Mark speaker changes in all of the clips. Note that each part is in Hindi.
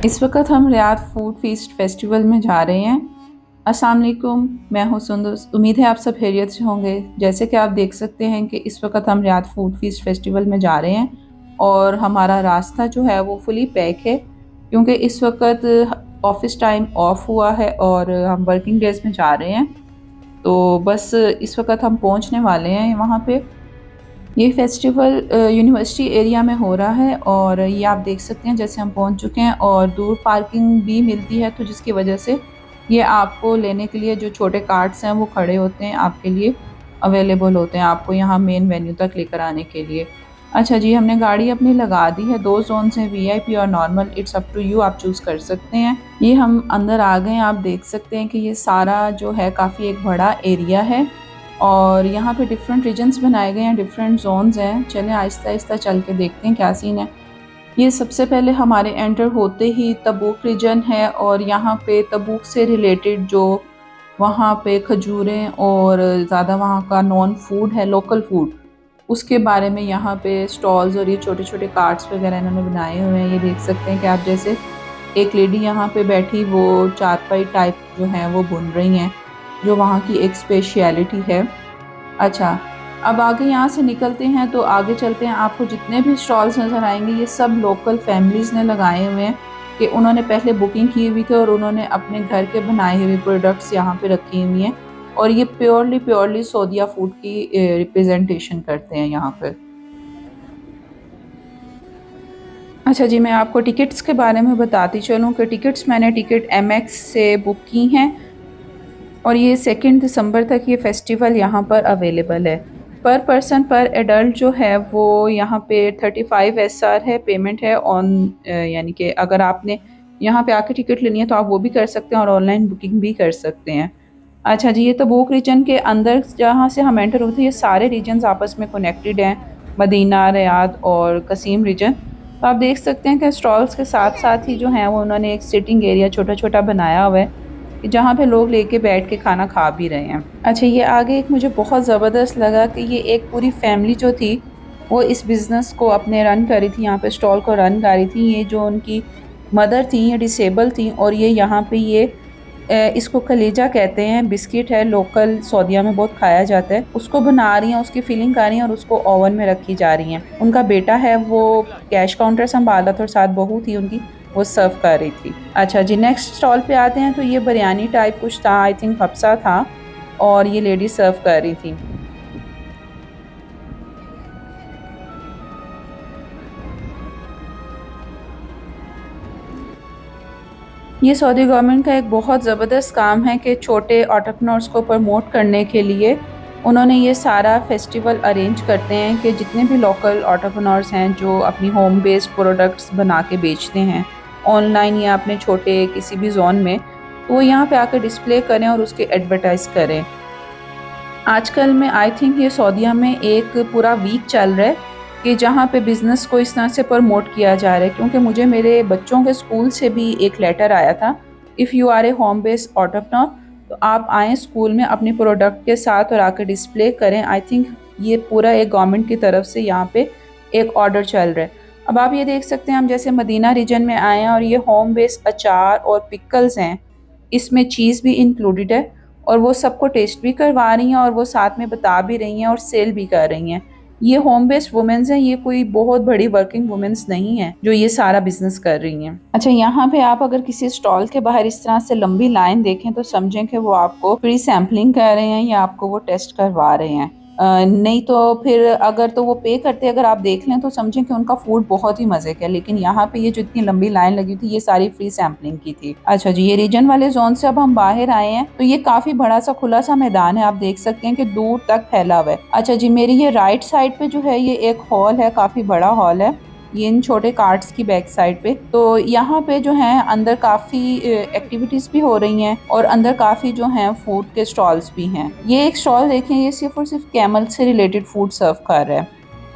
Speaker 1: इस वक्त हम रियाद फूड फीस्ट फेस्टिवल में जा रहे हैं। अस्सलाम वालेकुम, मैं हूं सुंदस। उम्मीद है आप सब खैरियत से होंगे। जैसे कि आप देख सकते हैं कि इस वक्त हम रियाद फूड फीस्ट फेस्टिवल में जा रहे हैं और हमारा रास्ता जो है वो फुली पैक है, क्योंकि इस वक्त ऑफिस टाइम ऑफ हुआ है और हम वर्किंग डेज में जा रहे हैं। तो बस इस वक्त हम पहुंचने वाले हैं वहाँ पे। ये फेस्टिवल यूनिवर्सिटी एरिया में हो रहा है और ये आप देख सकते हैं जैसे हम पहुंच चुके हैं और दूर पार्किंग भी मिलती है, तो जिसकी वजह से ये आपको लेने के लिए जो छोटे कार्ट्स हैं वो खड़े होते हैं, आपके लिए अवेलेबल होते हैं, आपको यहाँ मेन वेन्यू तक लेकर आने के लिए। अच्छा जी, हमने गाड़ी अपनी लगा दी है। 2 जोन्स हैं, वीआईपी और normal. It's up to you, आप चूज़ कर सकते हैं। ये हम अंदर आ गए हैं। आप देख सकते हैं कि ये सारा जो है काफ़ी एक बड़ा एरिया है और यहाँ पे डिफरेंट रीजन्स बनाए गए हैं, डिफरेंट जोन्स हैं। चलें आहिस्ता आहिस्ता चल के देखते हैं क्या सीन है। ये सबसे पहले हमारे एंटर होते ही तबूक रीजन है और यहाँ पे तबूक से रिलेटेड जो वहाँ पे खजूरें और ज़्यादा वहाँ का नॉन फूड है, लोकल फूड, उसके बारे में यहाँ पे स्टॉल्स और ये छोटे छोटे कार्ट्स वगैरह इन्होंने बनाए हुए हैं। ये देख सकते हैं कि आप जैसे एक लेडी यहाँ पे बैठी वो चारपाई टाइप जो है वो बुन रही हैं, जो वहाँ की एक स्पेशलिटी है। अच्छा, अब आगे यहाँ से निकलते हैं तो आगे चलते हैं। आपको जितने भी स्टॉल्स नज़र आएंगे ये सब लोकल फैमिलीज़ ने लगाए हुए हैं कि उन्होंने पहले बुकिंग की हुई थी और उन्होंने अपने घर के बनाए हुए प्रोडक्ट्स यहाँ पे रखी हुई हैं और ये प्योरली सऊदीया फूड की रिप्रेजेंटेशन करते हैं यहाँ पर। अच्छा जी, मैं आपको टिकट्स के बारे में बताती चलूँ कि टिकट्स मैंने टिकट एमएक्स से बुक की हैं और ये 2 दिसंबर तक ये फेस्टिवल यहाँ पर अवेलेबल है। पर पर्सन पर एडल्ट जो है वो यहाँ पे 35 एसआर है, पेमेंट है ऑन, यानी कि अगर आपने यहाँ पे आके टिकट लेनी है तो आप वो भी कर सकते हैं और ऑनलाइन बुकिंग भी कर सकते हैं। अच्छा जी, ये तबूक रीजन के अंदर जहाँ से हम एंटर होते हैं ये सारे रीजन्स आपस में कनेक्टेड हैं, मदीना, रियाद और कसीम रीजन। तो आप देख सकते हैं कि स्टॉल्स के साथ साथ ही जो है वो उन्होंने एक सिटिंग एरिया छोटा छोटा बनाया हुआ है कि जहाँ पे लोग लेके बैठ के खाना खा भी रहे हैं। अच्छा, ये आगे एक मुझे बहुत ज़बरदस्त लगा कि ये एक पूरी फैमिली जो थी वो इस बिज़नेस को अपने रन कर रही थी, यहाँ पे स्टॉल को रन कर रही थी। ये जो उनकी मदर थी ये डिसेबल थी और ये यहाँ पे ये इसको कलेजा कहते हैं, बिस्किट है, लोकल सऊदीया में बहुत खाया जाता है, उसको बना रही हैं, उसकी फिलिंग कर रही हैं और उसको ओवन में रखी जा रही हैं। उनका बेटा है वो कैश काउंटर संभाला था और साथ बहू थी उनकी, वो सर्व कर रही थी। अच्छा जी, नेक्स्ट स्टॉल पे आते हैं। तो ये बिरयानी टाइप कुछ था, आई थिंक हफ्सा था, और ये लेडी सर्व कर रही थी। ये सऊदी गवर्नमेंट का एक बहुत ज़बरदस्त काम है कि छोटे एंटरप्रेन्योर्स को प्रमोट करने के लिए उन्होंने ये सारा फेस्टिवल अरेंज करते हैं कि जितने भी लोकल एंटरप्रेन्योर्स हैं जो अपनी होम बेस्ड प्रोडक्ट्स बना के बेचते हैं ऑनलाइन या अपने छोटे किसी भी जोन में, तो वो यहाँ पे आकर डिस्प्ले करें और उसके एडवर्टाइज़ करें। आजकल में आई थिंक ये सऊदीया में एक पूरा वीक चल रहा है कि जहाँ पे बिज़नेस को इस तरह से प्रमोट किया जा रहा है, क्योंकि मुझे मेरे बच्चों के स्कूल से भी एक लेटर आया था, if you are a home based entrepreneur तो आप आएँ स्कूल में अपने प्रोडक्ट के साथ और आकर डिस्प्ले करें। आई थिंक ये पूरा एक गवर्नमेंट की तरफ से यहाँ पे एक ऑर्डर चल रहा है। अब आप ये देख सकते हैं हम जैसे मदीना रीजन में आए हैं और ये होम बेस्ड अचार और पिकल्स हैं, इसमें चीज़ भी इंक्लूडेड है और वो सबको टेस्ट भी करवा रही हैं और वो साथ में बता भी रही हैं और सेल भी कर रही हैं। ये होम बेस्ड वुमेन्स हैं, ये कोई बहुत बड़ी वर्किंग वुमेन्स नहीं है जो ये सारा बिजनेस कर रही हैं। अच्छा, यहाँ पे आप अगर किसी स्टॉल के बाहर इस तरह से लंबी लाइन देखें तो समझें कि वो आपको प्री सैम्पलिंग कर रहे हैं या आपको वो टेस्ट करवा रहे हैं। नहीं तो फिर अगर तो वो पे करते, अगर आप देख लें तो समझें कि उनका फूड बहुत ही मज़े का है। लेकिन यहाँ पे ये जो इतनी लंबी लाइन लगी थी ये सारी फ्री सैम्पलिंग की थी। अच्छा जी, ये रीजन वाले जोन से अब हम बाहर आए हैं तो ये काफी बड़ा सा खुला सा मैदान है, आप देख सकते हैं कि दूर तक फैला हुआ है। अच्छा जी, मेरी ये राइट साइड पे जो है ये एक हॉल है, काफी बड़ा हॉल है, ये इन छोटे कार्ट्स की बैक साइड पे। तो यहाँ पे जो है अंदर काफ़ी एक्टिविटीज़ भी हो रही हैं और अंदर काफ़ी जो हैं फूड के स्टॉल्स भी हैं। ये एक स्टॉल देखें, ये सिर्फ और सिर्फ कैमल से रिलेटेड फूड सर्व कर रहा है।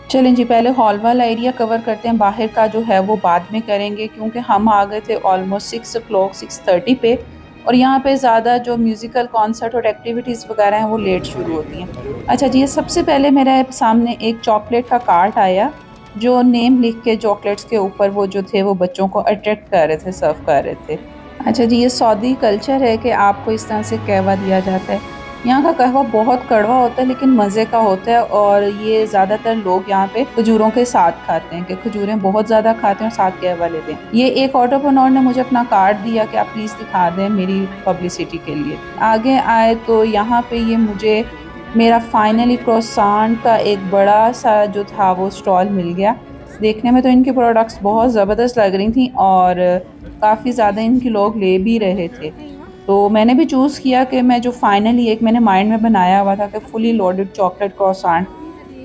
Speaker 1: चलें जी, पहले हॉल वाला एरिया कवर करते हैं, बाहर का जो है वो बाद में करेंगे क्योंकि हम आ गए थे ऑलमोस्ट 6 o'clock 6:30 पे और यहाँ पे ज़्यादा जो म्यूज़िकल कॉन्सर्ट और एक्टिविटीज़ वगैरह हैं वो लेट शुरू होती हैं। अच्छा जी, ये सबसे पहले मेरे सामने एक चॉकलेट का कार्ट आया, जो नेम लिख के चॉकलेट्स के ऊपर वो जो थे वो बच्चों को अट्रैक्ट कर रहे थे, सर्व कर रहे थे। अच्छा जी, ये सऊदी कल्चर है कि आपको इस तरह से कहवा दिया जाता है। यहाँ का कहवा बहुत कड़वा होता है लेकिन मज़े का होता है, और ये ज़्यादातर लोग यहाँ पे खजूरों के साथ खाते हैं, कि खजूरें बहुत ज़्यादा खाते हैं और साथ कहवा लेते हैं। ये एक एंटरप्रेन्योर ने मुझे अपना कार्ड दिया कि आप प्लीज़ दिखा दें मेरी पब्लिसिटी के लिए। आगे आए तो यहाँ पे ये मुझे मेरा फाइनली क्रोसान का एक बड़ा सा जो था वो स्टॉल मिल गया। देखने में तो इनके प्रोडक्ट्स बहुत ज़बरदस्त लग रही थी और काफ़ी ज़्यादा इनके लोग ले भी रहे थे। तो मैंने भी चूज़ किया कि मैं जो फाइनली एक मैंने माइंड में बनाया हुआ था कि फुली लोडेड चॉकलेट क्रोसान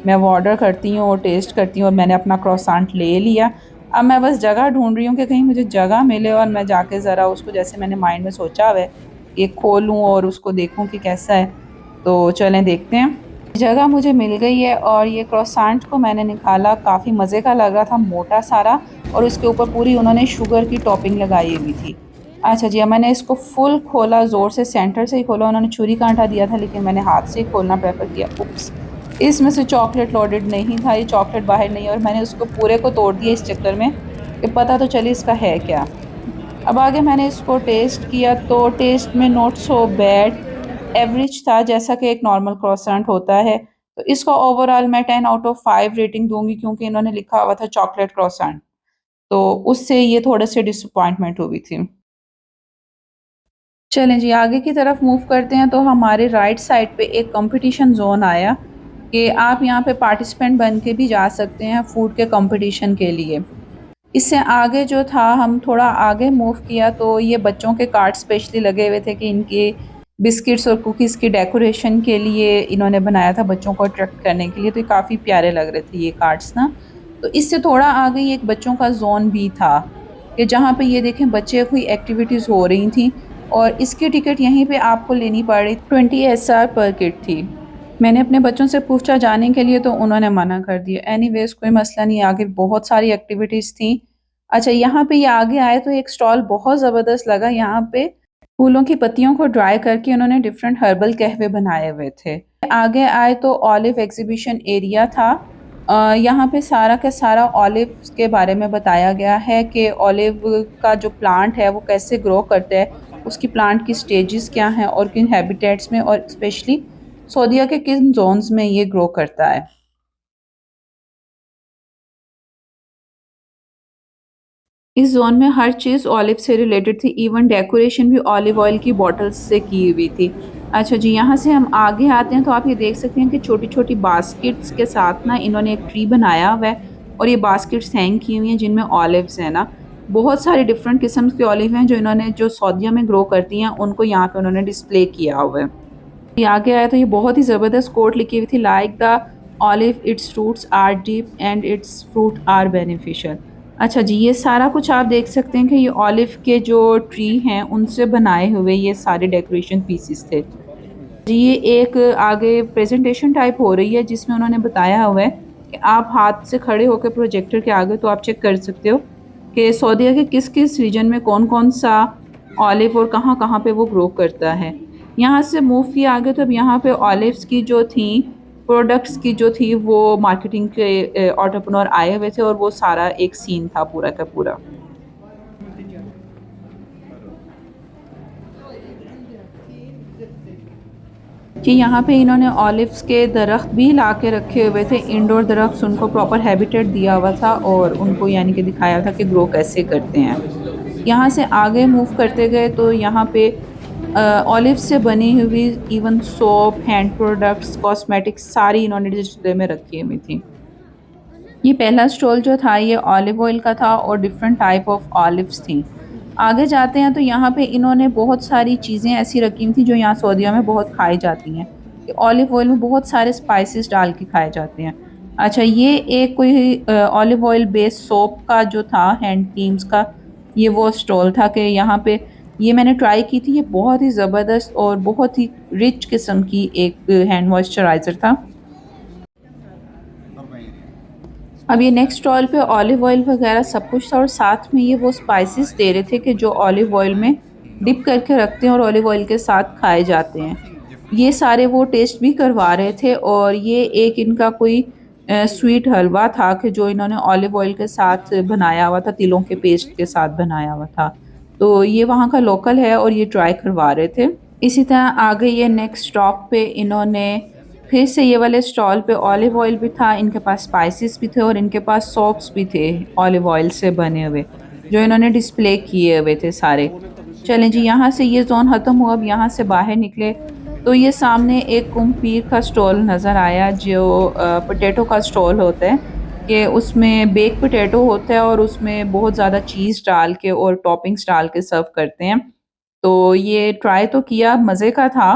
Speaker 1: मैं वो ऑर्डर करती हूँ और टेस्ट करती हूँ, और मैंने अपना क्रोसान ले लिया। अब मैं बस जगह ढूँढ रही हूँ कि कहीं मुझे जगह मिले और मैं जाके ज़रा उसको, जैसे मैंने माइंड में सोचा हुआ है, एक खोलूँ और उसको देखूँ कि कैसा है। तो चलें देखते हैं। जगह मुझे मिल गई है और ये क्रोसेंट को मैंने निकाला, काफ़ी मज़े का लग रहा था, मोटा सारा, और उसके ऊपर पूरी उन्होंने शुगर की टॉपिंग लगाई हुई थी। अच्छा जी, अब मैंने इसको फुल खोला, ज़ोर से सेंटर से ही खोला। उन्होंने छुरी कांटा दिया था लेकिन मैंने हाथ से ही खोलना प्रेफर किया। उप्स! इसमें से चॉकलेट लोडेड नहीं था, ये चॉकलेट बाहर नहीं है, और मैंने उसको पूरे को तोड़ दिया इस चक्कर में कि पता तो चले इसका है क्या। अब आगे मैंने इसको टेस्ट किया तो टेस्ट में नॉट सो बैड, एवरेज था, जैसा कि एक नॉर्मल क्रोसेंट होता है। तो इसको ओवरऑल मैं 10 आउट ऑफ 5 रेटिंग दूँगी, क्योंकि इन्होंने लिखा हुआ था चॉकलेट क्रोसेंट, तो उससे ये थोड़े से डिसअपॉइंटमेंट हुई थी। चलें जी, आगे की तरफ मूव करते हैं। तो हमारे राइट साइड पे एक कंपटीशन ज़ोन आया कि आप यहाँ पे पार्टिसिपेंट बन के भी जा सकते हैं फूड के कंपटीशन के लिए। इससे आगे जो था, हम थोड़ा आगे मूव किया तो ये बच्चों के कार्ड स्पेशली लगे हुए थे कि इनके बिस्किट्स और कुकीज़ की डेकोरेशन के लिए इन्होंने बनाया था, बच्चों को अट्रैक्ट करने के लिए। तो ये काफ़ी प्यारे लग रहे थे ये कार्ड्स ना। तो इससे थोड़ा आगे ही एक बच्चों का जोन भी था कि जहाँ पे ये देखें बच्चे कोई एक्टिविटीज़ हो रही थी, और इसकी टिकट यहीं पे आपको लेनी पड़ रही, 20 एसआर पर किड थी। मैंने अपने बच्चों से पूछा जाने के लिए तो उन्होंने मना कर दिया। एनीवेज़ कोई मसला नहीं, आगे बहुत सारी एक्टिविटीज़ थी। अच्छा, यहाँ पे ये आगे आए तो एक स्टॉल बहुत ज़बरदस्त लगा। यहाँ पे फूलों की पत्तियों को ड्राई करके उन्होंने डिफरेंट हर्बल कहवे बनाए हुए थे। आगे आए तो ऑलिव एग्जीबिशन एरिया था। यहाँ पे सारा का सारा ऑलिव के बारे में बताया गया है कि ऑलिव का जो प्लांट है वो कैसे ग्रो करता है, उसकी प्लांट की स्टेजेस क्या हैं और किन हैबिटेट्स में, और स्पेशली सऊदीया के किन जोन्स में ये ग्रो करता है। इस ज़ोन में हर चीज़ ऑलिव से रिलेटेड थी, इवन डेकोरेशन भी ऑलिव ऑयल की बॉटल्स से की हुई थी। अच्छा जी, यहाँ से हम आगे आते हैं तो आप ये देख सकते हैं कि छोटी-छोटी बास्केट्स के साथ ना इन्होंने एक ट्री बनाया हुआ है, और ये बास्केट्स हैंग की हुई हैं जिनमें ऑलिव्स हैं ना। बहुत सारे डिफरेंट किस्म के ऑलिव हैं जो इन्होंने, जो सऊदीया में ग्रो करती हैं, उनको यहाँ पे उन्होंने डिस्प्ले किया हुआ है। ये आगे आया तो ये बहुत ही ज़बरदस्त कोट लिखी हुई थी, like the olive its roots are deep and its fruit are beneficial. अच्छा जी, ये सारा कुछ आप देख सकते हैं कि ये ऑलिव के जो ट्री हैं उनसे बनाए हुए ये सारे डेकोरेशन पीसेस थे जी। ये एक आगे प्रेजेंटेशन टाइप हो रही है जिसमें उन्होंने बताया हुआ है कि आप हाथ से खड़े होकर प्रोजेक्टर के आगे तो आप चेक कर सकते हो कि सऊदीया के किस किस रीजन में कौन कौन सा ऑलिव और कहाँ कहाँ पे वो ग्रो करता है। यहाँ से मूव किया आगे तो अब यहाँ पे ऑलिव्स की जो थी, प्रोडक्ट्स की जो थी, वो मार्केटिंग के एंटरप्रेन्योर आए हुए थे, और वो सारा एक सीन था पूरा का पूरा। कि यहाँ पे इन्होंने ऑलिव्स के दरख्त भी ला के रखे हुए थे, इंडोर दरख्त, उनको प्रॉपर हैबिटेट दिया हुआ था और उनको यानी कि दिखाया था कि ग्रो कैसे करते हैं। यहाँ से आगे मूव करते गए तो यहाँ पे ऑलिव से बनी हुई even soap, hand products, cosmetics सारी इन्होंने डिस्प्ले में रखी हुई थी। ये पहला स्टॉल जो था ये ऑलिव ऑयल का था और डिफरेंट टाइप ऑफ ऑलिव्स थी। आगे जाते हैं तो यहाँ पे इन्होंने बहुत सारी चीज़ें ऐसी रखी हुई थी जो यहाँ सऊदीया में बहुत खाई जाती हैं, कि ऑलिव ऑयल में बहुत सारे स्पाइसेस डाल के खाए जाते हैं। अच्छा, ये एक कोई ऑलिव ऑयल बेस्ड सोप का जो था, हैंड क्रीम्स का, ये वो स्टॉल था कि यहाँ पे ये मैंने ट्राई की थी। ये बहुत ही ज़बरदस्त और बहुत ही रिच किस्म की एक हैंड मॉइस्चराइज़र था। अब ये नेक्स्ट स्टॉल पे ऑलिव ऑयल वगैरह सब कुछ था, और साथ में ये वो स्पाइसेस दे रहे थे कि जो ऑलिव ऑयल में डिप करके रखते हैं और ऑलिव ऑयल के साथ खाए जाते हैं। ये सारे वो टेस्ट भी करवा रहे थे, और ये एक इनका कोई स्वीट हलवा था कि जो इन्होंने ऑलिव ऑयल के साथ बनाया हुआ था, तिलों के पेस्ट के साथ बनाया हुआ था। तो ये वहाँ का लोकल है और ये ट्राई करवा रहे थे। इसी तरह आगे ये नेक्स्ट स्टॉप पे इन्होंने फिर से ये वाले स्टॉल पे ऑलिव ऑयल भी था, इनके पास स्पाइसेस भी थे और इनके पास सॉप्स भी थे ऑलिव ऑयल से बने हुए, जो इन्होंने डिस्प्ले किए हुए थे सारे। चलें जी, यहाँ से ये जोन ख़त्म हुआ, अब यहाँ से बाहर निकले तो ये सामने एक कुम्पीर का स्टॉल नज़र आया, जो पोटैटो का स्टॉल होता है कि उसमें बेक पोटैटो होता है और उसमें बहुत ज़्यादा चीज़ डाल के और टॉपिंग्स डाल के सर्व करते हैं। तो ये ट्राई तो किया, मज़े का था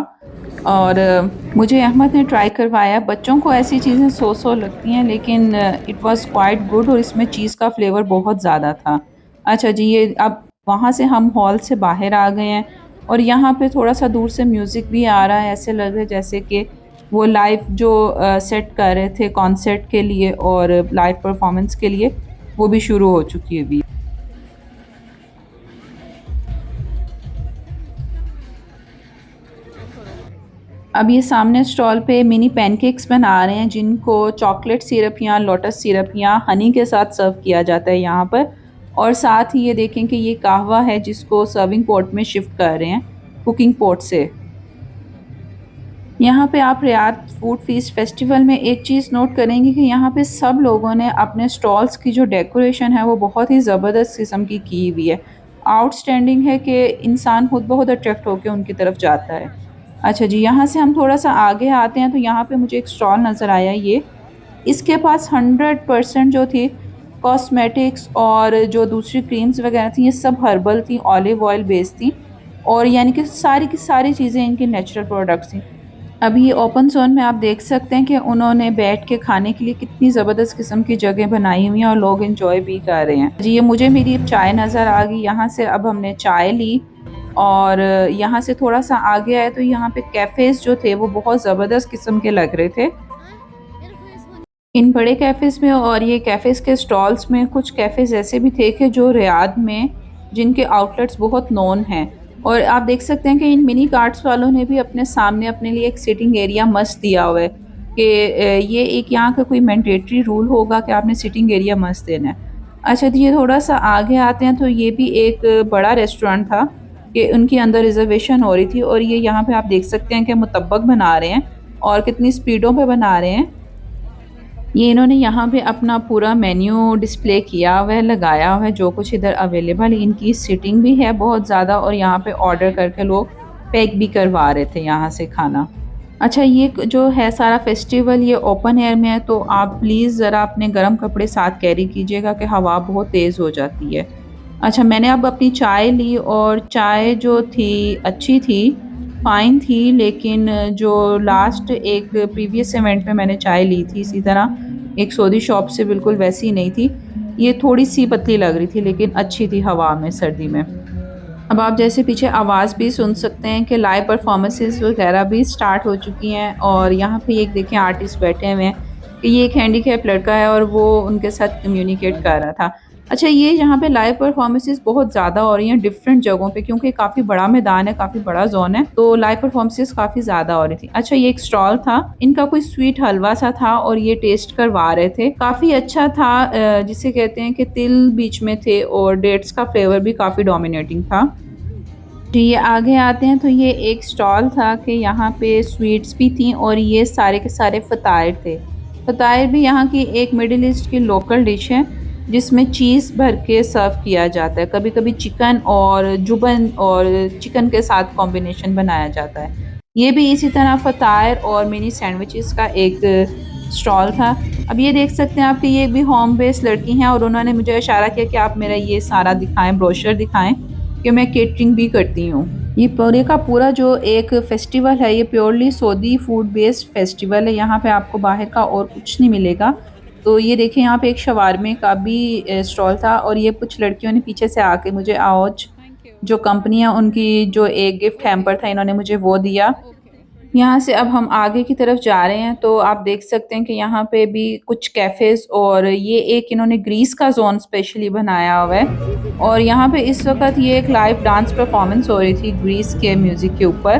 Speaker 1: और मुझे अहमद ने ट्राई करवाया। बच्चों को ऐसी चीज़ें सो लगती हैं, लेकिन इट वाज़ क्वाइट गुड और इसमें चीज़ का फ्लेवर बहुत ज़्यादा था। अच्छा जी, ये अब वहाँ से हम हॉल से बाहर आ गए हैं और यहाँ पे थोड़ा-सा दूर से म्यूज़िक भी आ रहा है। ऐसे लग रहा है जैसे कि वो लाइव जो सेट कर रहे थे कॉन्सर्ट के लिए और लाइव परफॉर्मेंस के लिए, वो भी शुरू हो चुकी है अभी। अब ये सामने स्टॉल पे मिनी पैनकेक्स बना रहे हैं, जिनको चॉकलेट सिरप या लोटस सिरप या हनी के साथ सर्व किया जाता है यहाँ पर। और साथ ही ये देखें कि ये कहवा है जिसको सर्विंग पॉट में शिफ्ट कर रहे हैं कुकिंग पॉट से। यहाँ पे आप रियाद फूड फीस्ट फेस्टिवल में एक चीज़ नोट करेंगे कि यहाँ पे सब लोगों ने अपने स्टॉल्स की जो डेकोरेशन है वो बहुत ही ज़बरदस्त किस्म की हुई है। आउटस्टैंडिंग है कि इंसान खुद बहुत अट्रैक्ट होकर उनकी तरफ जाता है। अच्छा जी, यहाँ से हम थोड़ा सा आगे आते हैं तो यहाँ पे मुझे एक स्टॉल नज़र आया, ये इसके पास 100% जो थी कॉस्मेटिक्स और जो दूसरी क्रीम्स वगैरह थी, ये सब हर्बल थी, ऑलिव ऑयल बेस्ड थी और यानी कि सारी की सारी चीज़ें इनकी नेचुरल प्रोडक्ट्स थी। अभी ओपन जोन में आप देख सकते हैं कि उन्होंने बैठ के खाने के लिए कितनी ज़बरदस्त किस्म की जगह बनाई हुई हैं और लोग एंजॉय भी कर रहे हैं जी। ये मुझे मेरी चाय नज़र आ गई, यहाँ से अब हमने चाय ली और यहाँ से थोड़ा सा आगे आए तो यहाँ पे कैफ़ेज़ जो थे वो बहुत ज़बरदस्त किस्म के लग रहे थे इन बड़े कैफ़ेज़ में। और ये कैफ़ेज़ के स्टॉल्स में कुछ कैफ़ेज़ ऐसे भी थे कि जो रियाद में जिनके आउटलेट्स बहुत नोन हैं। और आप देख सकते हैं कि इन मिनी कार्ट्स वालों ने भी अपने सामने अपने लिए एक सिटिंग एरिया मस्त दिया हुआ है कि ये एक यहाँ का कोई मैंडेटरी रूल होगा कि आपने सिटिंग एरिया मस्त देना है। अच्छा, तो ये थोड़ा सा आगे आते हैं तो ये भी एक बड़ा रेस्टोरेंट था कि उनके अंदर रिजर्वेशन हो रही थी और ये यहाँ पे आप देख सकते हैं कि मुतब्बक बना रहे हैं और कितनी स्पीडों पे बना रहे हैं। ये इन्होंने यहाँ पे अपना पूरा मेन्यू डिस्प्ले किया हुआ है, लगाया हुआ है, जो कुछ इधर अवेलेबल है। इनकी सीटिंग भी है बहुत ज़्यादा और यहाँ पे ऑर्डर करके लोग पैक भी करवा रहे थे यहाँ से खाना। अच्छा, ये जो है सारा फेस्टिवल ये ओपन एयर में है, तो आप प्लीज़ ज़रा अपने गर्म कपड़े साथ कैरी कीजिएगा कि हवा बहुत तेज़ हो जाती है। अच्छा, मैंने अब अपनी चाय ली और चाय जो थी अच्छी थी, फ़ाइन थी, लेकिन जो लास्ट एक प्रीवियस इवेंट में मैंने चाय ली थी इसी तरह एक सऊदी शॉप से, बिल्कुल वैसी नहीं थी। ये थोड़ी-सी पतली लग रही थी लेकिन अच्छी थी हवा में, सर्दी में। अब आप जैसे पीछे आवाज़ भी सुन सकते हैं कि लाइव परफॉर्मेंसेस वगैरह भी स्टार्ट हो चुकी हैं और यहाँ पे एक देखें आर्टिस्ट बैठे हुए हैं कि ये एक हैंडीकैप लड़का है और वो उनके साथ कम्युनिकेट कर रहा था। अच्छा, ये यहाँ पे लाइव परफॉर्मेंसेस बहुत ज़्यादा हो रही हैं डिफरेंट जगहों पे, क्योंकि काफ़ी बड़ा मैदान है, काफ़ी बड़ा जोन है, तो लाइव परफॉर्मेंसेस काफ़ी ज़्यादा हो रही थी। अच्छा, ये एक स्टॉल था, इनका कोई स्वीट हलवा सा था और ये टेस्ट करवा रहे थे, काफ़ी अच्छा था। जिसे कहते हैं कि तिल बीच में थे और डेट्स का फ्लेवर भी काफ़ी डोमिनेटिंग था जी। ये आगे आते हैं तो ये एक स्टॉल था कि यहाँ पे स्वीट्स भी थी और ये सारे के सारे फ़तायर थे। फ़तायर भी यहाँ की एक मिडिल ईस्ट की लोकल डिश है जिसमें चीज़ भर के सर्व किया जाता है। कभी-कभी चिकन और जुबन और चिकन के साथ कॉम्बिनेशन बनाया जाता है। ये भी इसी तरह फ़तायर और मिनी सैंडविचेस का एक स्टॉल था। अब ये देख सकते हैं आप कि ये भी होम बेस्ड लड़की हैं और उन्होंने मुझे इशारा किया कि आप मेरा ये सारा दिखाएँ, ब्रोशर दिखाएँ कि मैं केटरिंग भी करती हूँ। ये पूरे का पूरा जो एक फेस्टिवल है ये purely Saudi food based festival है। यहाँ पे आपको बाहर का और कुछ नहीं मिलेगा। तो ये देखें, यहाँ पे एक शवारमे का भी स्टॉल था और ये कुछ लड़कियों ने पीछे से आके मुझे आओज जो कंपनी है उनकी जो एक गिफ्ट हैम्पर था, इन्होंने मुझे वो दिया। यहाँ से अब हम आगे की तरफ जा रहे हैं तो आप देख सकते हैं कि यहाँ पे भी कुछ कैफ़ेज़ और ये एक इन्होंने ग्रीस का जोन स्पेशली बनाया हुआ है और यहाँ पे इस वक्त ये एक लाइव डांस परफॉर्मेंस हो रही थी ग्रीस के म्यूज़िक के ऊपर।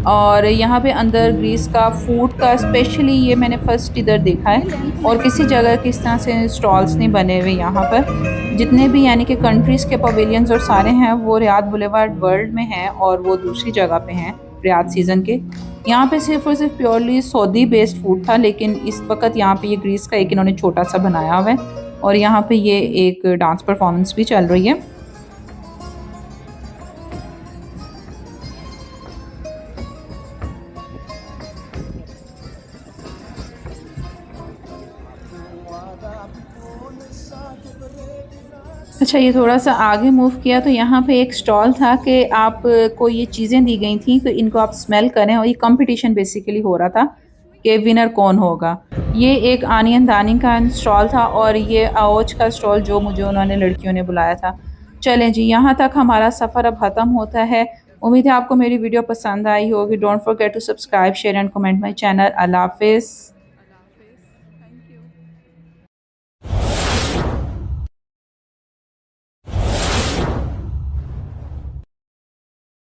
Speaker 1: और यहाँ पे अंदर ग्रीस का फूड का स्पेशली ये मैंने फर्स्ट इधर देखा है और किसी जगह किस तरह से स्टॉल्स नहीं बने हुए यहाँ पर। जितने भी यानी कि कंट्रीज़ के पवेलियंस और सारे हैं वो रियाद बुलेवार्ड वर्ल्ड में हैं और वो दूसरी जगह पे हैं रियाद सीज़न के। यहाँ पे सिर्फ और सिर्फ प्योरली सऊदी बेस्ड फूड था, लेकिन इस वक्त यहाँ पे ये ग्रीस का एक इन्होंने छोटा सा बनाया हुआ है और यहाँ पे ये एक डांस परफॉर्मेंस भी चल रही है। अच्छा, ये थोड़ा सा आगे मूव किया तो यहाँ पे एक स्टॉल था कि आप को ये चीज़ें दी गई थी तो इनको आप स्मेल करें और ये कंपटीशन बेसिकली हो रहा था कि विनर कौन होगा। ये एक आनियन दानी का स्टॉल था और ये आओज का स्टॉल जो मुझे उन्होंने लड़कियों ने बुलाया था। चलें जी, यहाँ तक हमारा सफ़र अब ख़त्म होता है। उम्मीद है आपको मेरी वीडियो पसंद आई होगी। Don't forget to subscribe share and comment my channel. अल्लाह हाफिज़।